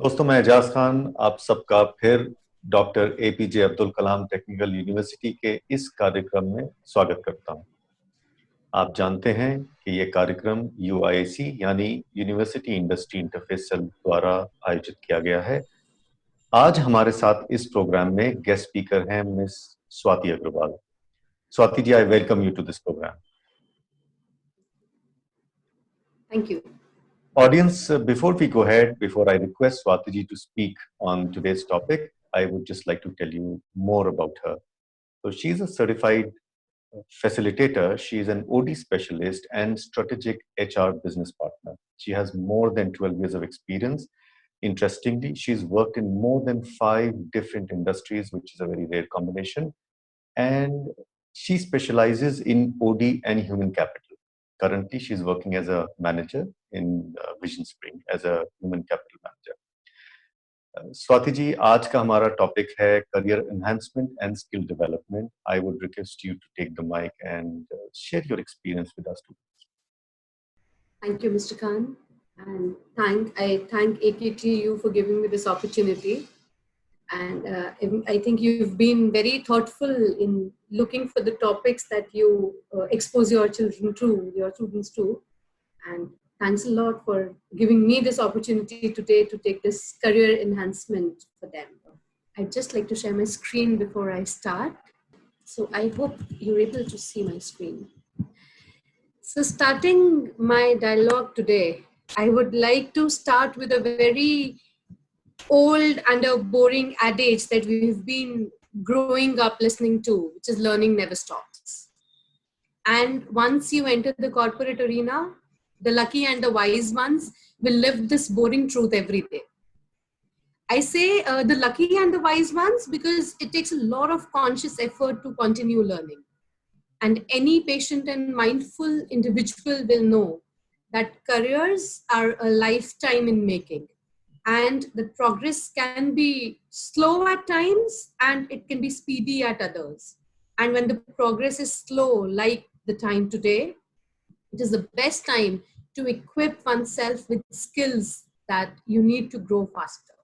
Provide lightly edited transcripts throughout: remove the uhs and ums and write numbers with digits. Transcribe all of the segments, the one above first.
दोस्तों, मैं एजाज खान आप सबका फिर doctor APJ Abdul Kalam technical university के इस कार्यक्रम में स्वागत करता हूं। आप जानते हैं कि ये कार्यक्रम यूआईसी यानी यूनिवर्सिटी इंडस्ट्री इंटरफेस सेल द्वारा आयोजित किया गया है। आज हमारे साथ इस प्रोग्राम में गेस्ट स्पीकर हैं miss Swati Agarwal. Swati ji, I welcome you to this program. Thank you. Audience, before we go ahead, before I request Swati ji to speak on today's topic, I would just like to tell you more about her. So she's a certified facilitator. She is an OD specialist and strategic HR business partner. She has more than 12 years of experience. Interestingly, she's worked in more than 5 different industries, which is a very rare combination. And she specializes in OD and human capital. Currently, she's working as a manager in Vision Spring as a human capital manager. Swati ji, आज का हमारा topic है career enhancement and skill development. I would request you to take the mic and share your experience with us. Thank you, Mr. Khan. And I thank AKTU for giving me this opportunity. And I think you've been very thoughtful in looking for the topics that you expose your children to, your students to. And thanks a lot for giving me this opportunity today to take this career enhancement for them. I'd just like to share my screen before I start. So I hope you're able to see my screen. So starting my dialogue today, I would like to start with a very old and a boring adage that we've been growing up listening to, which is learning never stops. And once you enter the corporate arena, the lucky and the wise ones will live this boring truth every day. I say the lucky and the wise ones because it takes a lot of conscious effort to continue learning. And any patient and mindful individual will know that careers are a lifetime in making. And the progress can be slow at times and it can be speedy at others. And when the progress is slow, like the time today, it is the best time to equip oneself with skills that you need to grow faster.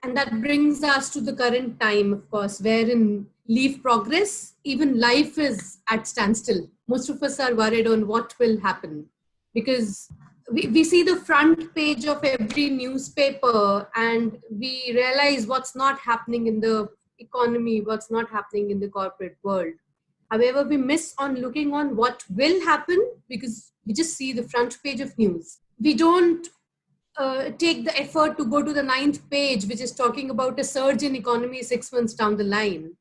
And that brings us to the current time, of course, wherein leave progress, even life is at standstill. Most of us are worried on what will happen because we see the front page of every newspaper and we realize what's not happening in the economy, what's not happening in the corporate world. However, we miss on looking on what will happen because we just see the front page of news. We don't take the effort to go to the 9th page, which is talking about a surge in economy 6 months down the line.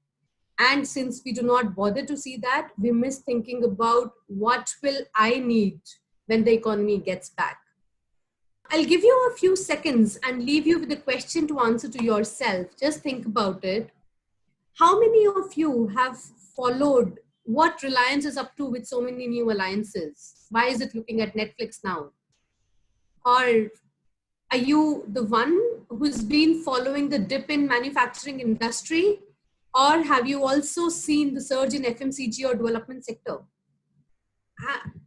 And since we do not bother to see that, we miss thinking about what will I need when the economy gets back. I'll give you a few seconds and leave you with a question to answer to yourself. Just think about it. How many of you have followed what Reliance is up to with so many new alliances? Why is it looking at Netflix now? Or are you the one who's been following the dip in manufacturing industry? Or have you also seen the surge in FMCG or development sector?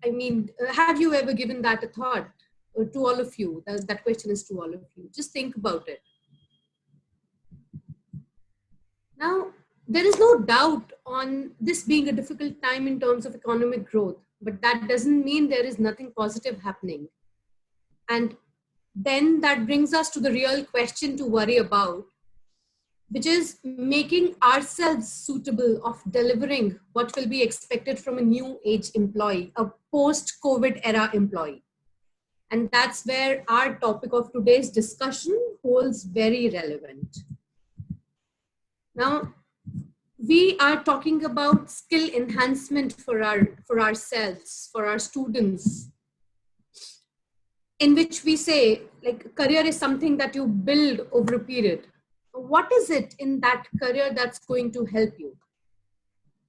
I mean, have you ever given that a thought? To all of you, that question is to all of you. Just think about it. Now, there is no doubt on this being a difficult time in terms of economic growth, but that doesn't mean there is nothing positive happening. And then that brings us to the real question to worry about, which is making ourselves suitable of delivering what will be expected from a new age employee, a post-COVID era employee. And that's where our topic of today's discussion holds very relevant. Now, we are talking about skill enhancement for ourselves, for our students, in which we say like career is something that you build over a period. What is it in that career that's going to help you?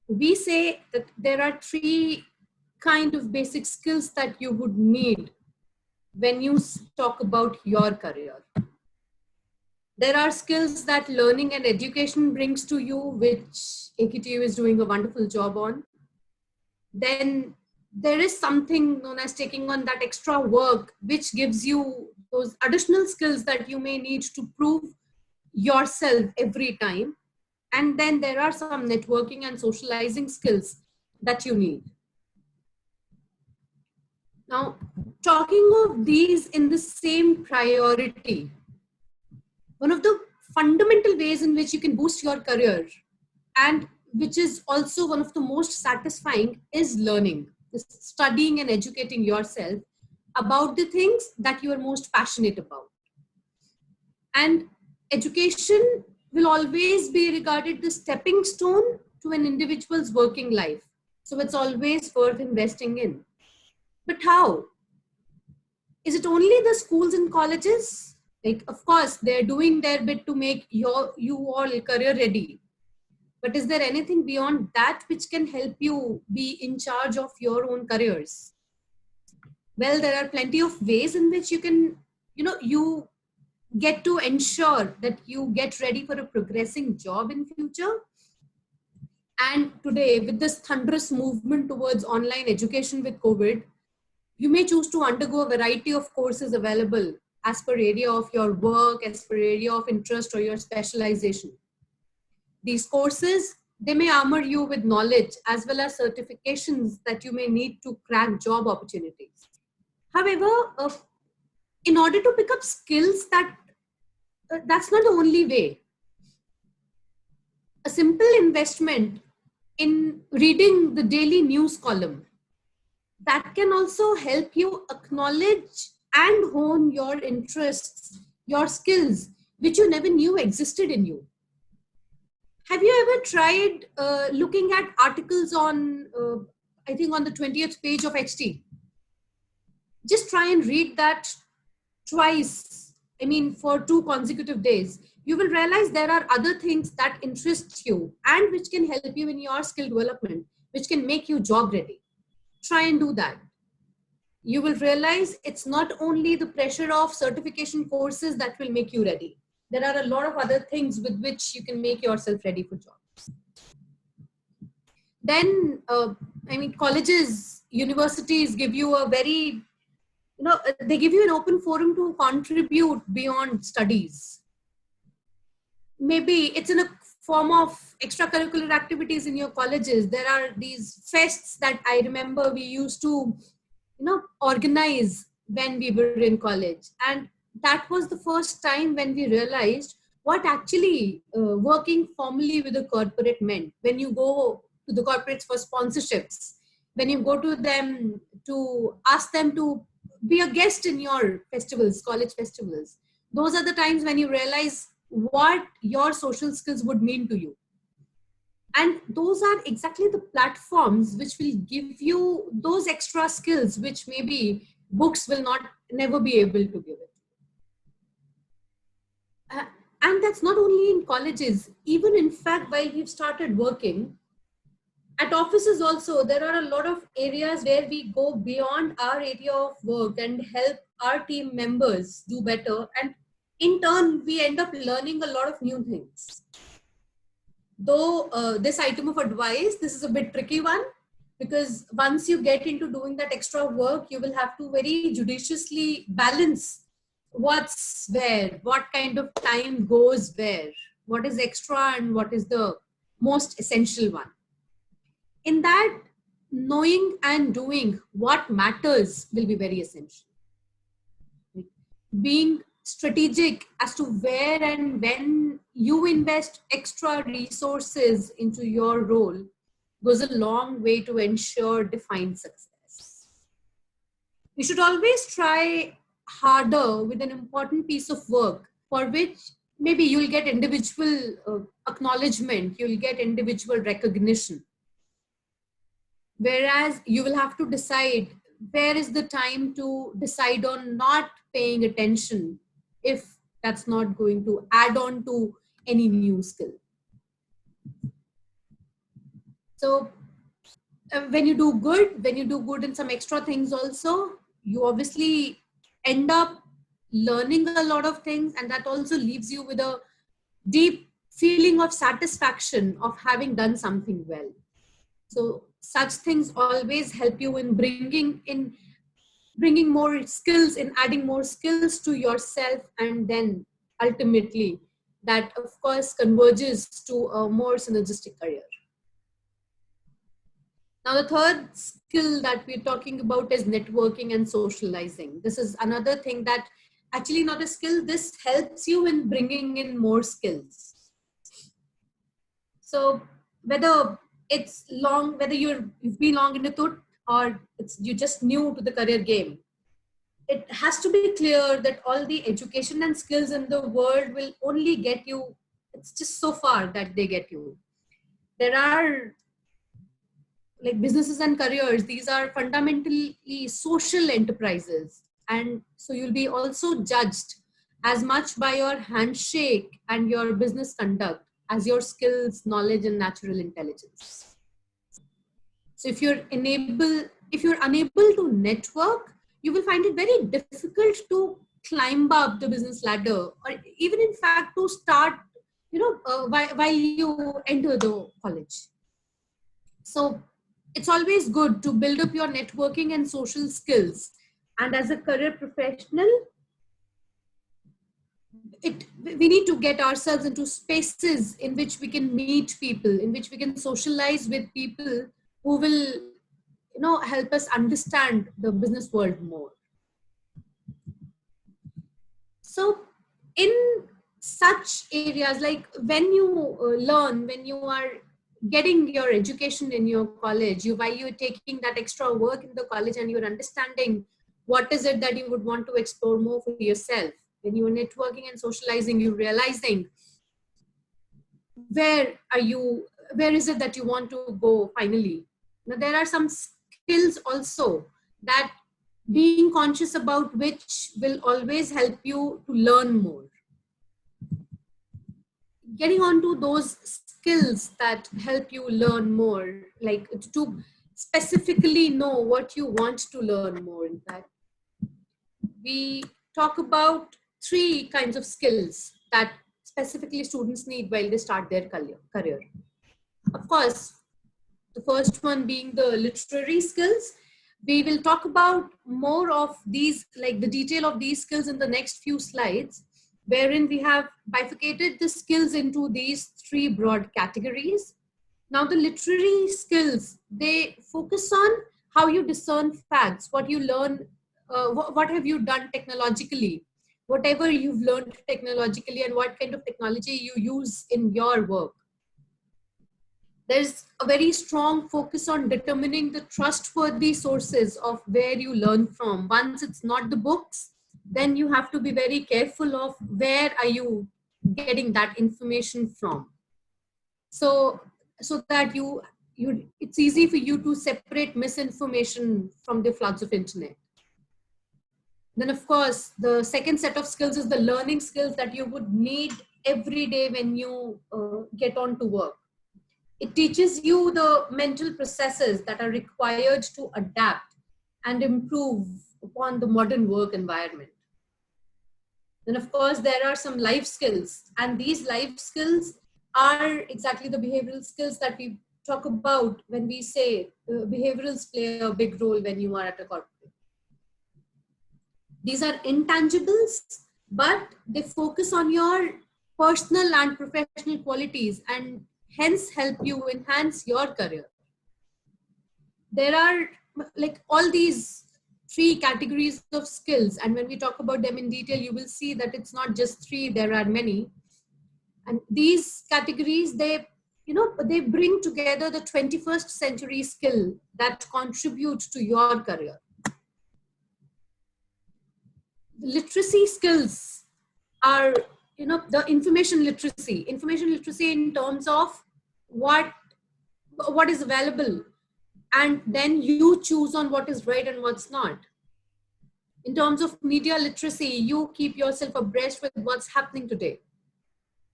We say that there are 3 kind of basic skills that you would need when you talk about your career. There are skills that learning and education brings to you, which AKTU is doing a wonderful job on. Then there is something known as taking on that extra work, which gives you those additional skills that you may need to prove yourself every time. And then there are some networking and socializing skills that you need. Now, talking of these in the same priority, one of the fundamental ways in which you can boost your career, and which is also one of the most satisfying, is learning, is studying and educating yourself about the things that you are most passionate about. And education will always be regarded the stepping stone to an individual's working life. So it's always worth investing in. But how? Is it only the schools and colleges? Like, of course, they're doing their bit to make you all career ready. But is there anything beyond that which can help you be in charge of your own careers? Well, there are plenty of ways in which you can, you get to ensure that you get ready for a progressing job in future. And today, with this thunderous movement towards online education with COVID, you may choose to undergo a variety of courses available as per area of your work, as per area of interest or your specialization. These courses, they may armor you with knowledge as well as certifications that you may need to crack job opportunities. However, in order to pick up skills, that's not the only way. A simple investment in reading the daily news column, that can also help you acknowledge and hone your interests, your skills, which you never knew existed in you. Have you ever tried looking at articles on, I think on the 20th page of HT? Just try and read that twice, for 2 consecutive days. You will realize there are other things that interest you and which can help you in your skill development, which can make you job ready. Try and do that. You will realize it's not only the pressure of certification courses that will make you ready. There are a lot of other things with which you can make yourself ready for jobs. Then, colleges, universities give you a very, they give you an open forum to contribute beyond studies. Maybe it's in a form of extracurricular activities in your colleges. There are these fests that I remember we used to, organize when we were in college. And that was the first time when we realized what actually working formally with a corporate meant. When you go to the corporates for sponsorships, when you go to them to ask them to be a guest in your festivals, college festivals, those are the times when you realize what your social skills would mean to you. And those are exactly the platforms which will give you those extra skills which maybe books will never be able to give it. And that's not only in colleges. Even in fact, while we've started working, at offices also, there are a lot of areas where we go beyond our area of work and help our team members do better. And in turn, we end up learning a lot of new things. Though this item of advice, this is a bit tricky one, because once you get into doing that extra work, you will have to very judiciously balance what's where, what kind of time goes where, what is extra and what is the most essential one. In that, knowing and doing what matters will be very essential. Being strategic as to where and when you invest extra resources into your role goes a long way to ensure defined success. You should always try harder with an important piece of work for which maybe you'll get individual acknowledgement, you'll get individual recognition. Whereas you will have to decide where is the time to decide on not paying attention if that's not going to add on to any new skill. So when you do good in some extra things also, you obviously end up learning a lot of things, and that also leaves you with a deep feeling of satisfaction of having done something well. So such things always help you in bringing in bringing more skills and adding more skills to yourself, and then ultimately that of course converges to a more synergistic career. Now, the third skill that we're talking about is networking and socializing. This is another thing that actually not a skill. This helps you in bringing in more skills. So whether it's long, whether you've been long in the tooth or you're just new to the career game, it has to be clear that all the education and skills in the world will only get you, it's just so far that they get you. There are like businesses and careers, these are fundamentally social enterprises. And so you'll be also judged as much by your handshake and your business conduct as your skills, knowledge, and natural intelligence. So if you're unable to network, you will find it very difficult to climb up the business ladder, or even in fact to start, while you enter the college. So it's always good to build up your networking and social skills. And as a career professional, we need to get ourselves into spaces in which we can meet people, in which we can socialize with people who will, help us understand the business world more. So in such areas, like when you learn, when you are getting your education in your college, while you're taking that extra work in the college and you're understanding what is it that you would want to explore more for yourself, when you're networking and socializing, you're realizing where is it that you want to go finally. Now there are some skills also that being conscious about which will always help you to learn more. Getting onto those skills that help you learn more, like to specifically know what you want to learn more. In fact, we talk about 3 kinds of skills that specifically students need while they start their career. Of course, the first one being the literary skills. We will talk about more of these, like the detail of these skills in the next few slides, wherein we have bifurcated the skills into these 3 broad categories. Now, the literary skills, they focus on how you discern facts, what you learn, what have you done technologically, whatever you've learned technologically, and what kind of technology you use in your work. There's a very strong focus on determining the trustworthy sources of where you learn from. Once it's not the books, then you have to be very careful of where are you getting that information from. So that it's easy for you to separate misinformation from the floods of internet. Then of course, the second set of skills is the learning skills that you would need every day when you get on to work. It teaches you the mental processes that are required to adapt and improve upon the modern work environment. Then of course, there are some life skills, and these life skills are exactly the behavioral skills that we talk about when we say behaviorals play a big role when you are at a corporate. These are intangibles, but they focus on your personal and professional qualities and hence help you enhance your career. There are like all these 3 categories of skills, and when we talk about them in detail, you will see that it's not just 3, there are many. And these categories, they bring together the 21st century skill that contribute to your career. The literacy skills are, the information literacy in terms of what is available, and then you choose on what is right and what's not. In terms of media literacy, you keep yourself abreast with what's happening today.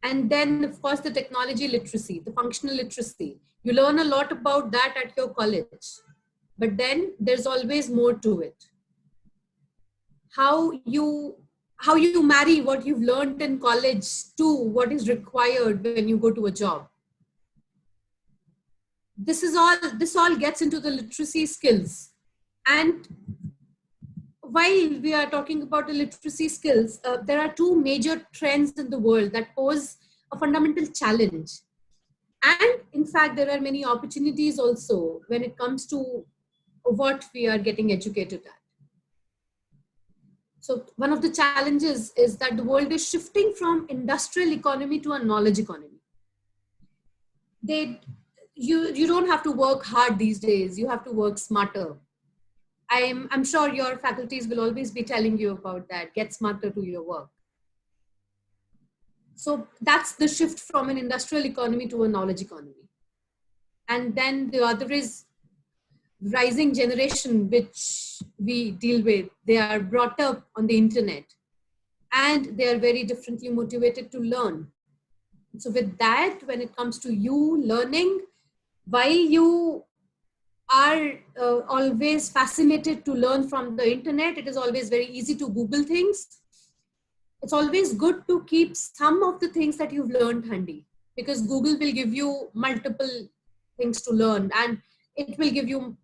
And then of course the technology literacy, the functional literacy, you learn a lot about that at your college, but then there's always more to it. How you marry what you've learned in college to what is required when you go to a job. This all gets into the literacy skills. And while we are talking about the literacy skills, there are two major trends in the world that pose a fundamental challenge. And in fact, there are many opportunities also when it comes to what we are getting educated at. So one of the challenges is that the world is shifting from industrial economy to a knowledge economy. You don't have to work hard these days. You have to work smarter. I'm sure your faculties will always be telling you about that. Get smarter to your work. So that's the shift from an industrial economy to a knowledge economy. And then the other is rising generation, which we deal with. They are brought up on the internet and they are very differently motivated to learn. So with that, when it comes to you learning, while you are always fascinated to learn from the internet, it is always very easy to Google things. It's always good to keep some of the things that you've learned handy, because Google will give you multiple things to learn and it will give you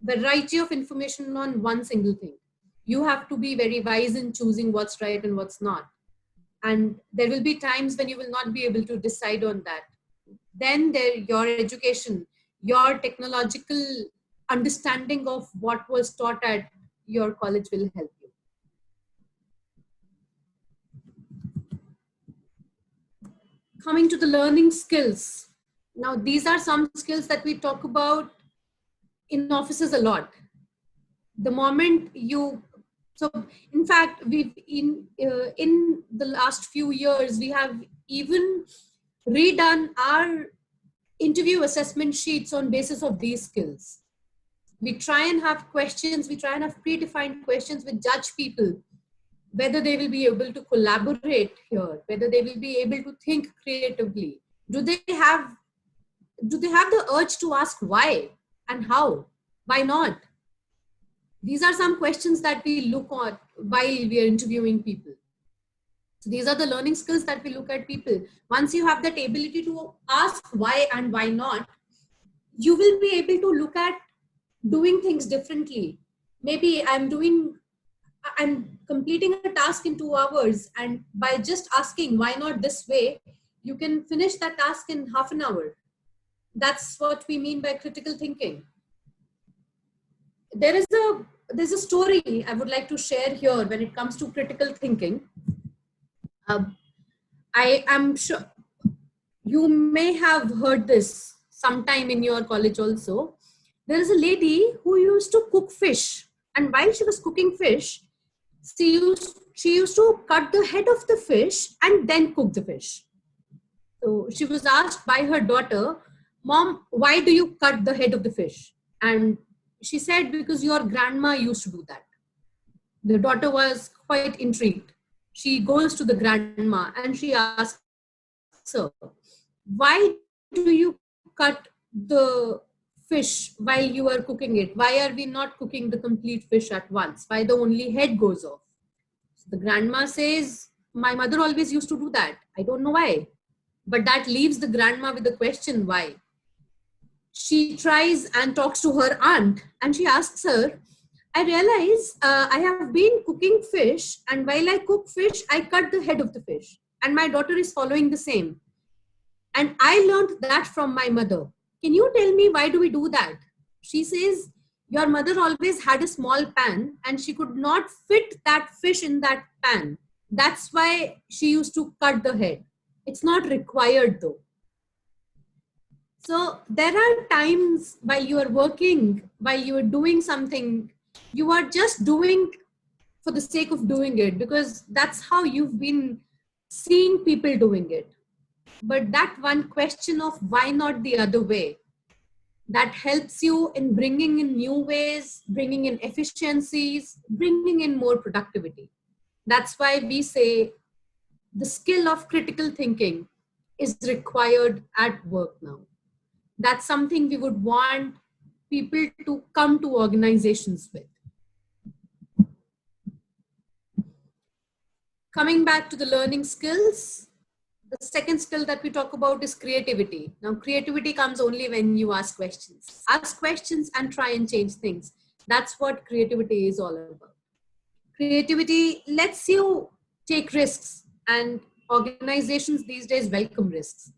variety of information on one single thing. You have to be very wise in choosing what's right and what's not. And there will be times when you will not be able to decide on that. Then your education, your technological understanding of what was taught at your college will help you. Coming to the learning skills. Now, these are some skills that we talk about in offices a lot. The moment so in fact, we've in the last few years, we have even redone our interview assessment sheets on basis of these skills. We try and have questions, we try and have predefined questions which judge people, whether they will be able to collaborate here, whether they will be able to think creatively. Do they have the urge to ask why and how? Why not? These are some questions that we look at while we are interviewing people. So these are the learning skills that we look at people. Once you have that ability to ask why and why not, you will be able to look at doing things differently. Maybe I'm completing a task in 2 hours, and by just asking why not this way, you can finish that task in half an hour. That's what we mean by critical thinking. There's a story I would like to share here when it comes to critical thinking. I am sure you may have heard this sometime in your college also. There is a lady who used to cook fish, and while she was cooking fish, she used to cut the head of the fish and then cook the fish. So she was asked by her daughter, "Mom, why do you cut the head of the fish?" And she said, "Because your grandma used to do that." The daughter was quite intrigued. She goes to the grandma and she asks her, "Why do you cut the fish while you are cooking it? Why are we not cooking the complete fish at once? Why the only head goes off?" So the grandma says, "My mother always used to do that. I don't know why." But that leaves the grandma with the question, why? She tries and talks to her aunt and she asks her, "I realize I have been cooking fish, and while I cook fish, I cut the head of the fish. And my daughter is following the same. And I learned that from my mother. Can you tell me why do we do that?" She says, "Your mother always had a small pan and she could not fit that fish in that pan. That's why she used to cut the head. It's not required though." So there are times while you are working, while you are doing something, you are just doing for the sake of doing it because that's how you've been seeing people doing it. But that one question of why not the other way, that helps you in bringing in new ways, bringing in efficiencies, bringing in more productivity. That's why we say the skill of critical thinking is required at work now. That's something we would want people to come to organizations with. Coming back to the learning skills, the second skill that we talk about is creativity. Now, creativity comes only when you ask questions. Ask questions and try and change things. That's what creativity is all about. Creativity lets you take risks, and organizations these days welcome risks.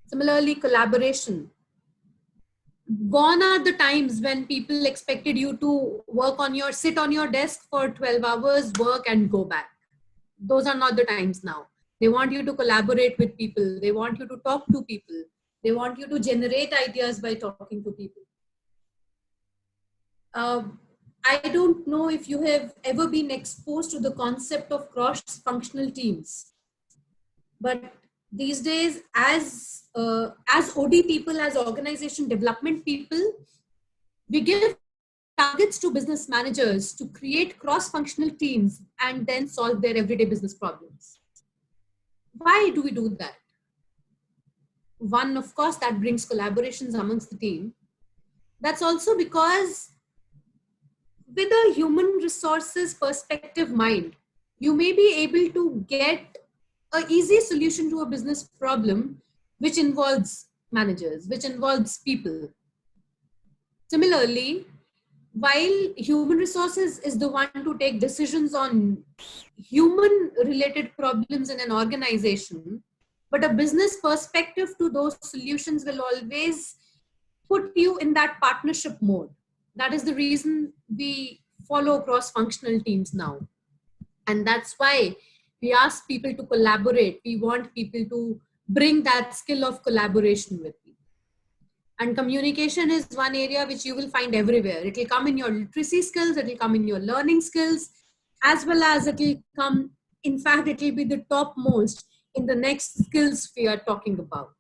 Similarly, collaboration. Gone are the times when people expected you to sit on your desk for 12 hours, work and go back. Those are not the times now. They want you to collaborate with people. They want you to talk to people. They want you to generate ideas by talking to people. I don't know if you have ever been exposed to the concept of cross-functional teams, but these days, as OD people, as organization development people, we give targets to business managers to create cross-functional teams and then solve their everyday business problems. Why do we do that? One, of course, that brings collaborations amongst the team. That's also because with a human resources perspective mind, you may be able to get an easy solution to a business problem, which involves managers, which involves people. Similarly, while human resources is the one to take decisions on human related problems in an organization, but a business perspective to those solutions will always put you in that partnership mode. That is the reason we follow cross-functional teams now. And that's why we ask people to collaborate. We want people to bring that skill of collaboration with you. And communication is one area which you will find everywhere. It will come in your literacy skills, it will come in your learning skills, as well as it will come, in fact, it will be the topmost in the next skills we are talking about.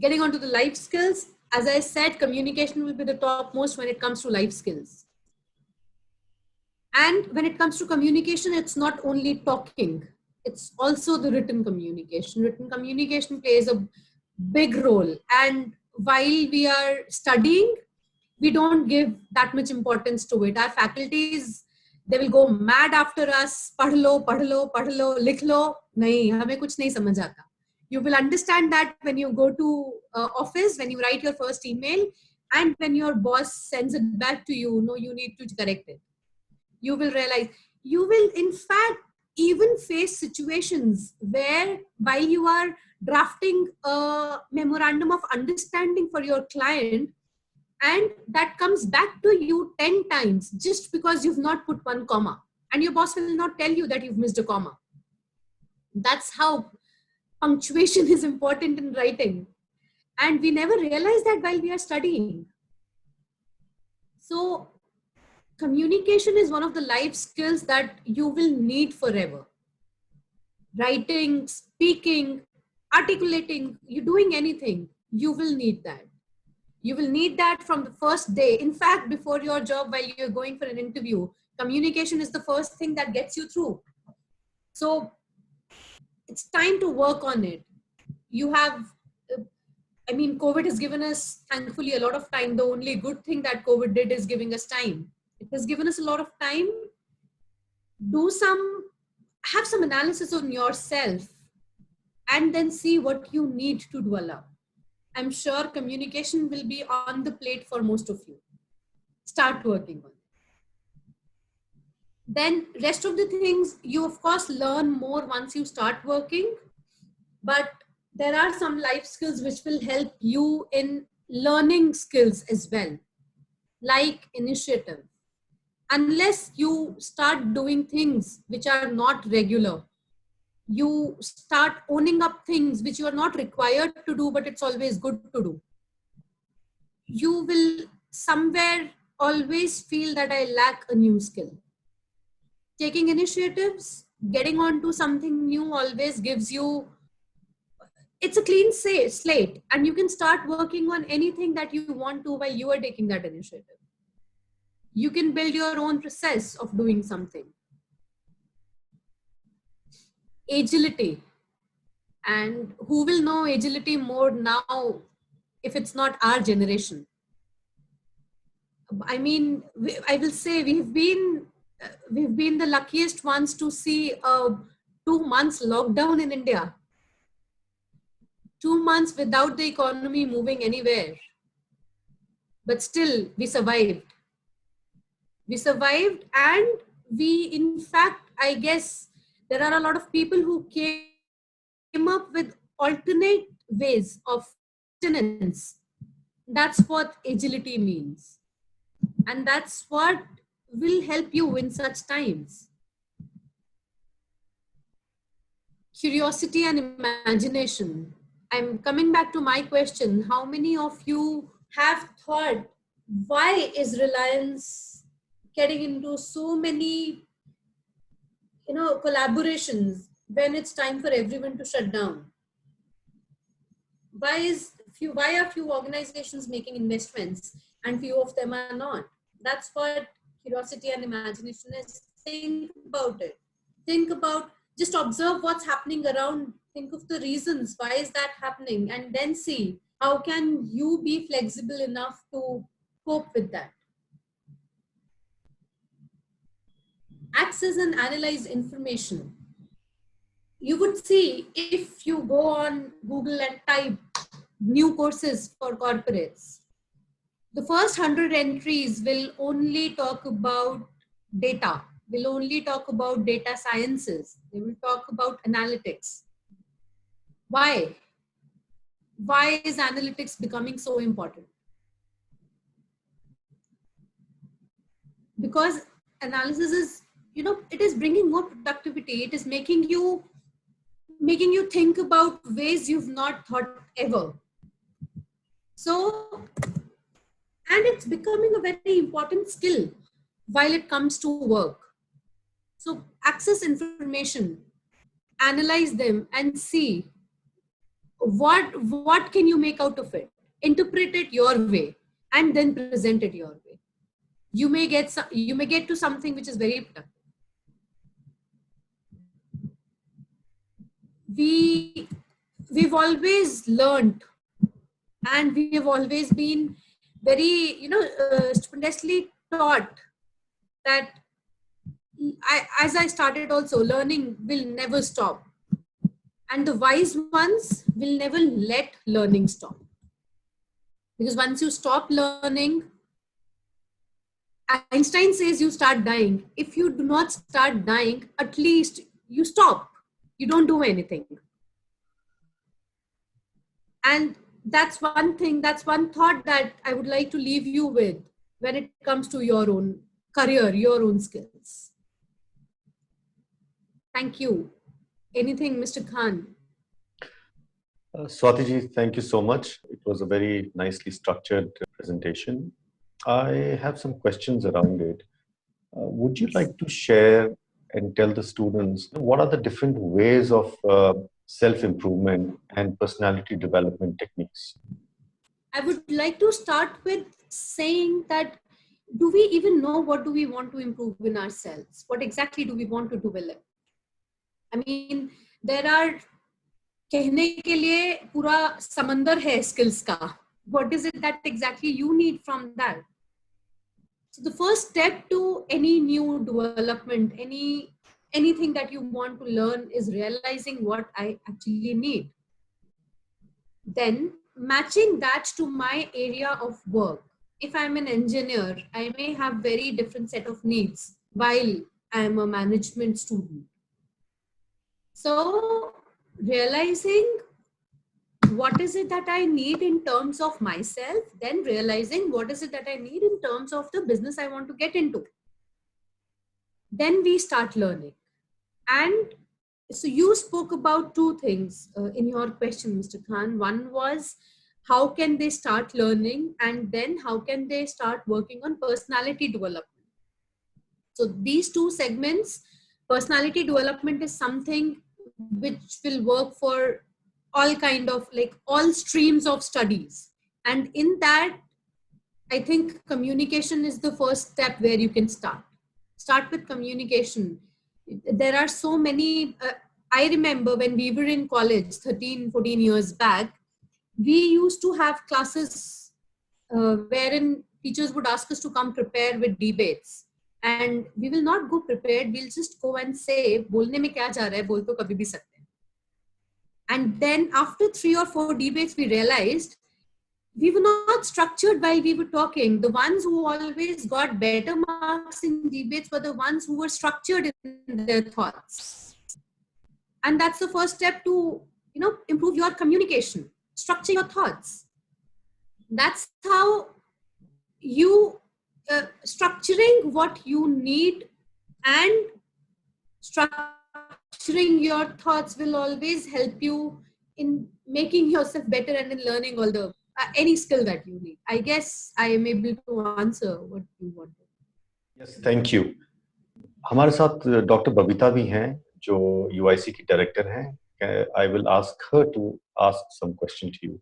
Getting onto the life skills, as I said, communication will be the topmost when it comes to life skills. And when it comes to communication, it's not only talking, it's also the written communication. Written communication plays a big role. And while we are studying, we don't give that much importance to it. Our faculties, they will go mad after us. Padh lo, likh lo. Nahi, hame kuch nahi samajh aata. You will understand that when you go to office, when you write your first email, and when your boss sends it back to you, no, you need to correct it. You will realize, you will in fact even face situations where while you are drafting a memorandum of understanding for your client, and that comes back to you 10 times just because you've not put one comma, and your boss will not tell you that you've missed a comma. That's how punctuation is important in writing. And we never realize that while we are studying. So communication is one of the life skills that you will need forever. Writing, speaking, articulating, you doing anything, you will need that. You will need that from the first day. In fact, before your job, while you're going for an interview, communication is the first thing that gets you through. So it's time to work on it. You have, COVID has given us, thankfully, a lot of time. The only good thing that COVID did is giving us time. It has given us a lot of time. Have some analysis on yourself and then see what you need to develop. I'm sure communication will be on the plate for most of you. Start working on it. Then rest of the things, you of course learn more once you start working, but there are some life skills which will help you in learning skills as well, like initiative. Unless you start doing things which are not regular, you start owning up things which you are not required to do, but it's always good to do, you will somewhere always feel that I lack a new skill. Taking initiatives, getting onto something new always gives you, it's a clean slate, and you can start working on anything that you want to while you are taking that initiative. You can build your own process of doing something. Agility. And who will know agility more now if it's not our generation? I mean, I will say we've been the luckiest ones to see a 2 months lockdown in India. 2 months without the economy moving anywhere. but still we survived. We survived, and we, in fact, I guess there are a lot of people who came up with alternate ways of sustenance. That's what agility means. And that's what will help you in such times. Curiosity and imagination. I'm coming back to my question. How many of you have thought, why is Reliance getting into so many, collaborations when it's time for everyone to shut down? Why are few organizations making investments and few of them are not? That's what curiosity and imagination is. Think about it. Think about, just observe what's happening around. Think of the reasons why is that happening, and then see how can you be flexible enough to cope with that. Access and analyze information. You would see, if you go on Google and type new courses for corporates, the first 100 entries will only talk about data, will only talk about data sciences. They will talk about analytics. Why? Why is analytics becoming so important? Because analysis is, it is bringing more productivity. It is making you think about ways you've not thought ever. So, and it's becoming a very important skill while it comes to work. So access information, analyze them, and see what can you make out of it. Interpret it your way, and then present it your way. You may get to something which is very productive. We've always learned, and we have always been very, stupendously taught that as I started also, learning will never stop. And the wise ones will never let learning stop. Because once you stop learning, Einstein says you start dying. If you do not start dying, at least you stop. You don't do anything. And that's one thing, that's one thought that I would like to leave you with when it comes to your own career, your own skills. Thank you. Anything, Mr. Khan? Swatiji, thank you so much. It was a very nicely structured presentation. I have some questions around it. Would you like to share and tell the students what are the different ways of self-improvement and personality development techniques? I would like to start with saying that, do we even know what do we want to improve in ourselves? What exactly do we want to develop? I mean, there are, कहने के लिए पूरा समंदर है skills का. What is it that exactly you need from that? So the first step to any new development, anything that you want to learn, is realizing what I actually need. Then matching that to my area of work. If I'm an engineer, I may have very different set of needs while I'm a management student. So realizing what is it that I need in terms of myself, then realizing what is it that I need in terms of the business I want to get into. Then we start learning. And so you spoke about two things in your question, Mr. Khan. One was, how can they start learning? And then how can they start working on personality development? So these two segments, personality development is something which will work for all kind of, like, all streams of studies. And in that, I think communication is the first step where you can start. Start with communication. There are so many, I remember when we were in college 13, 14 years back, we used to have classes wherein teachers would ask us to come prepare with debates. And we will not go prepared, we'll just go and say, bolne mein kya ja raha hai, bol to kabhi bhi sakte hain. And then after 3 or 4 debates, we realized we were not structured while we were talking. The ones who always got better marks in debates were the ones who were structured in their thoughts. And that's the first step to, improve your communication. Structure your thoughts. That's how you structuring what you need and structuring your thoughts will always help you in making yourself better and in learning all the any skill that you need. I guess I am able to answer what you wanted. Yes, thank you. हमारे साथ doctor Babita भी हैं जो UIC की director हैं. I will ask her to ask some question to you.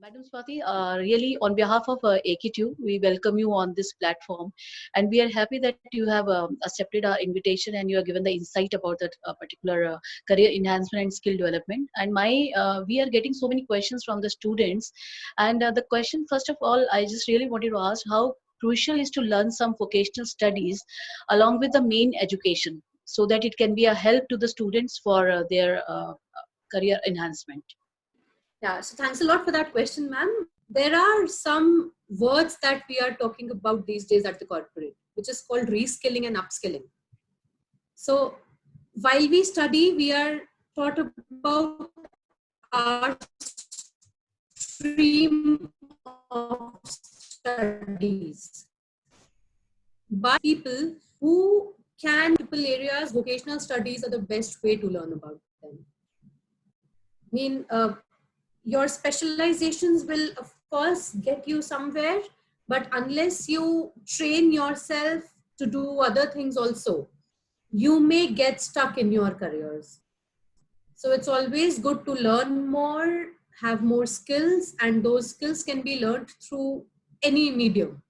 Madam Swati, really on behalf of AKTU, we welcome you on this platform, and we are happy that you have accepted our invitation and you have given the insight about that particular career enhancement and skill development. And we are getting so many questions from the students, and the question first of all, I just really wanted to ask how crucial is to learn some vocational studies along with the main education, so that it can be a help to the students for their career enhancement. Yeah, so thanks a lot for that question, ma'am. There are some words that we are talking about these days at the corporate, which is called reskilling and upskilling. So while we study, we are taught about our stream of studies. But people who can multiple areas, vocational studies are the best way to learn about them. I mean, your specializations will of course get you somewhere, but unless you train yourself to do other things also, you may get stuck in your careers. So it's always good to learn more, have more skills, and those skills can be learned through any medium.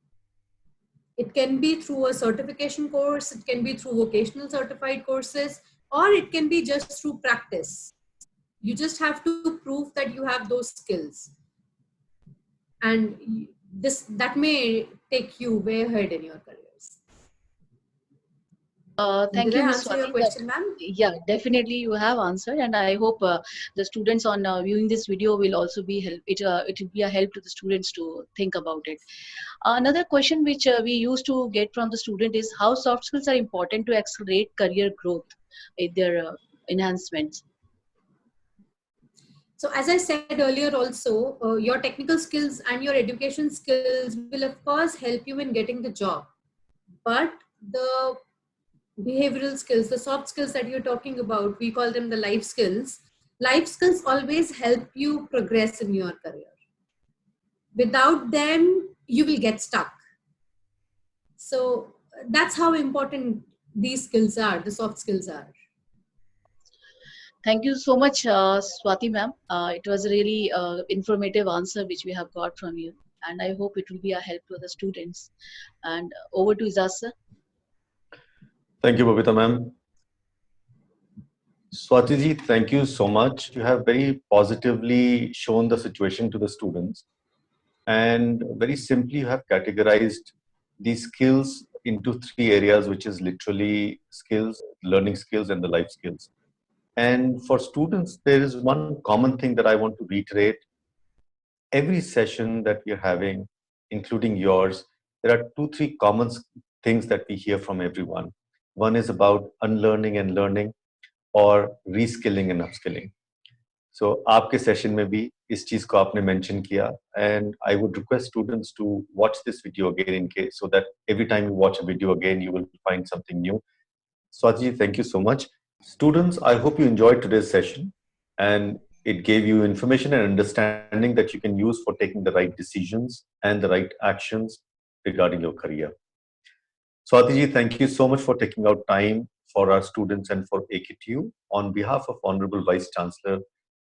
It can be through a certification course, it can be through vocational certified courses, or it can be just through practice. You just have to prove that you have those skills, and that may take you way ahead in your careers. Thank Did you, I Ms. answer Swati. your question, ma'am? Yeah, definitely you have answered, and I hope the students on viewing this video will also be help. It will be a help to the students to think about it. Another question which we used to get from the student is how soft skills are important to accelerate career growth in their enhancements. So as I said earlier also, your technical skills and your education skills will of course help you in getting the job. But the behavioral skills, the soft skills that you're talking about, we call them the life skills. Life skills always help you progress in your career. Without them, you will get stuck. So that's how important these skills are, the soft skills are. Thank you so much, Swati ma'am. It was a really informative answer which we have got from you, and I hope it will be a help to the students. And over to Izaz sir. Thank you, Babita ma'am. Swati ji, thank you so much. You have very positively shown the situation to the students, and very simply you have categorized these skills into three areas, which is literally skills, learning skills, and the life skills. And for students, there is one common thing that I want to reiterate. Every session that we are having, including yours, there are 2-3 common things that we hear from everyone. One is about unlearning and learning, or reskilling and upskilling. So आपके session में भी इस चीज को आपने mention किया, and I would request students to watch this video again in case, so that every time you watch a video again you will find something new. Swati, thank you so much. Students, I hope you enjoyed today's session and it gave you information and understanding that you can use for taking the right decisions and the right actions regarding your career. Swati ji, thank you so much for taking out time for our students and for AKTU. On behalf of Honorable Vice Chancellor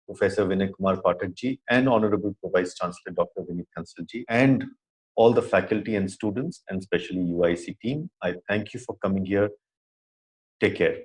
Professor Vinay Kumar Pathak ji and Honorable Vice Chancellor Dr. Vineet Kansal ji and all the faculty and students and especially UIC team, I thank you for coming here. Take care.